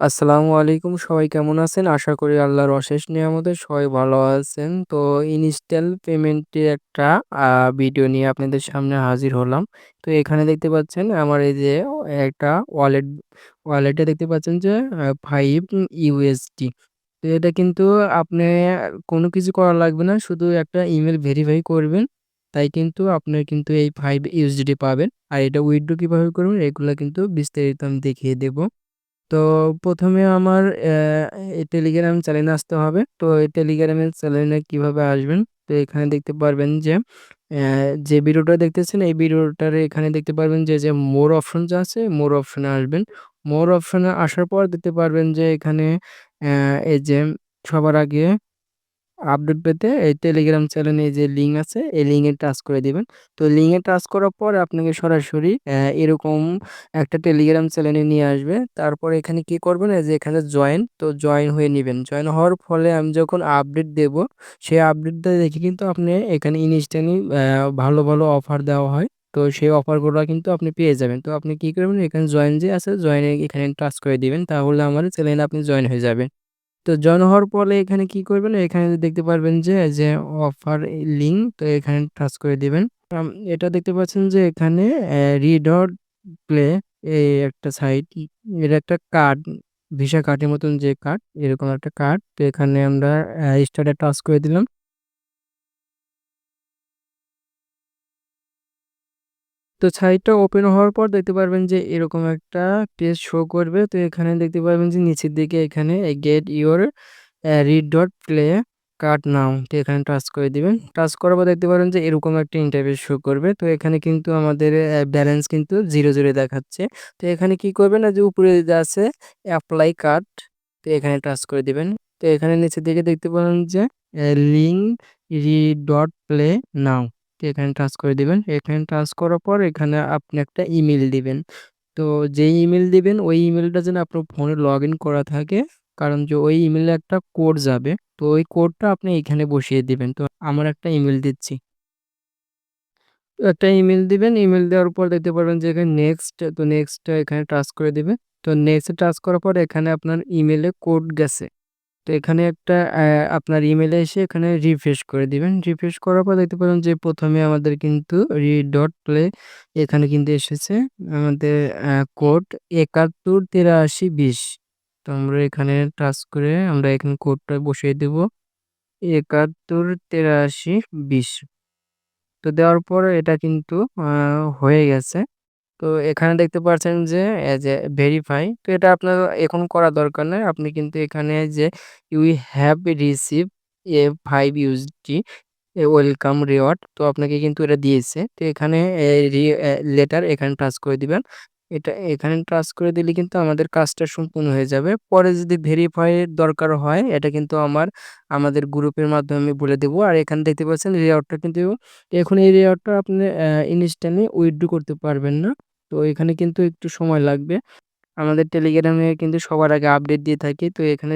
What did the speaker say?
আসসালামু আলাইকুম। সবাই কেমন আছেন? আশা করি আল্লাহর অশেষ নিয়ামতে সবাই ভালো আছেন। তো ইনস্ট্যান্ট পেমেন্টের একটা ভিডিও নিয়ে আপনাদের সামনে হাজির হলাম। তো এখানে দেখতে পাচ্ছেন আমার এই যে একটা ওয়ালেটে দেখতে পাচ্ছেন যে 5 ইউএসডি। তো এটা কিন্তু আপনি কোনো কিছু করা লাগবে না। শুধু একটা ইমেইল ভেরিফাই করবেন। তাই কিন্তু আপনার কিন্তু এই 5 ইউএসডি পাবেন। আর এটা উইথড্র কিভাবে করবেন এগুলা কিন্তু বিস্তারিত আমি দেখিয়ে দেব। তো ১ম এ আমার এই টেলিগ্রাম চ্যানেলে আসতে হবে। তো এই টেলিগ্রামের চ্যানেলে কিভাবে আসবেন? তো এখানে দেখতে পারবেন যে যে ভিডিওটা দেখতেছেন এই ভিডিওটার এখানে দেখতে পারবেন যে মোর অপশনস আছে, মোর অপশনে আসবেন। মোর অপশনে আসার পর দেখতে পারবেন যে এখানে এই যে সবার আগে আপডেট পেতে এই টেলিগ্রাম চ্যানেলে এই যে লিঙ্ক আছে, এই লিঙ্কে টাচ করে দিবেন। তো লিঙ্কে টাচ করার পর আপনাকে সরাসরি এরকম একটা টেলিগ্রাম চ্যানেলে নিয়ে আসবে। তারপর এখানে কি করবেন? এই যে এখানে জয়েন, তো জয়েন হয়ে নিবেন। জয়েন হওয়ার ফলে আমি যখন আপডেট দেব, সেই আপডেটটা দেখে কিন্তু আপনি এখানে ইনস্ট্যান্টলি ভালো, ভালো অফার দেওয়া হয়। তো সেই অফারগুলা কিন্তু আপনি পেয়ে যাবেন। তো আপনি কি করবেন? এখানে জয়েন যে আছে, জয়েনে এখানে টাচ করে দিবেন। তাহলে আমার চ্যানেলে আপনি জয়েন হয়ে যাবেন। তো জয়েন হওয়ার পরে এখানে কি করবেন? এখানে দেখতে পারবেন যে অফার লিঙ্ক, তো এখানে টাচ করে দিবেন। এটা দেখতে পাচ্ছেন যে এখানে রিডট প্লে এই একটা সাইট, এর একটা কার্ড, ভিসা কার্ডের মতন যে কার্ড, এরকম একটা কার্ড। তো এখানে আমরা স্টার্টে টাচ করে দিলাম। তো সাইটটা ওপেন হওয়ার পর দেখতে পারবেন যে এরকম একটা পেজ শো করবে। তো এখানে দেখতে পারবেন যে নিচের দিকে এখানে get your read dot play card now, তো এখানে টাচ করে দিবেন। টাচ করার পর দেখতে পারেন যে এরকম একটা ইন্টারফেস শো করবে। তো এখানে কিন্তু আমাদের ব্যালেন্স কিন্তু 0 দেখাচ্ছে। তো এখানে কি করবেন? যে উপরে যে আছে অ্যাপ্লাই কার্ড, তো এখানে টাচ করে দিবেন। তো এখানে নিচের দিকে দেখতে পারেন যে লিঙ্ক রিড ডট প্লে নাও, তো এখানে টাচ করে দিবেন। এখানে টাচ করার পর এখানে আপনি একটা ইমেল দিবেন। তো যেই ইমেল দিবেন ওই ইমেলটা যেন আপনার ফোনে লগইন করা থাকে। কারণ যে ওই ইমেইলে একটা কোড যাবে। তো ওই কোডটা আপনি এখানে বসিয়ে দিবেন। তো আমার একটা ইমেইল দিচ্ছি। তো একটা ইমেইল দিবেন। ইমেইল দেওয়ার পর দেখতে পারবেন যে এখানে নেক্সট, তো নেক্সট এখানে টাচ করে দিবেন। তো নেক্সট এ টাচ করার পর এখানে আপনার ইমেইলে কোড গেছে। তো এখানে একটা আপনার ইমেইলে এসে এখানে রিফ্রেশ করে দিবেন। রিফ্রেশ করার পর দেখতে পারেন যে ১ম এ আমাদের কিন্তু ডট প্লে এখানে কিন্তু এসেছে আমাদের কোড ৭১৮৩২০। তো আমরা এখানে টাচ করে আমরা এখানে কোডটা বসিয়ে দেব ৭১৮৩২০। তো দেওয়ার পরে এটা কিন্তু হয়ে গেছে। তো এখানে দেখতে পাচ্ছেন যে এজ এ ভেরিফাই, তো এটা আপনার এখন করা দরকার নাই। আপনি কিন্তু এখানে যে you have receive a 5 USD welcome reward, তো আপনাকে কিন্তু এটা দিয়েছে। তো এখানে লেটার এখানে টাচ করে দিবেন। এটা এখানে টাচ করে দিলে কিন্তু আমাদের কাজটা সম্পূর্ণ হয়ে যাবে। পরে যদি ভেরিফাই এর দরকার হয় এটা কিন্তু আমাদের গ্রুপের মাধ্যমে আমি বলে দেব। আর এখানে দেখতে পাচ্ছেন রিওয়ার্ডটা কিন্তু এখন এই রিওয়ার্ডটা আপনি ইনস্ট্যান্টলি উইথড্র করতে পারবেন না। তো এখানে কিন্তু একটু সময় লাগবে। আমাদের টেলিগ্রামে কিন্তু সবার আগে আপডেট দিয়ে থাকি। তো এখানে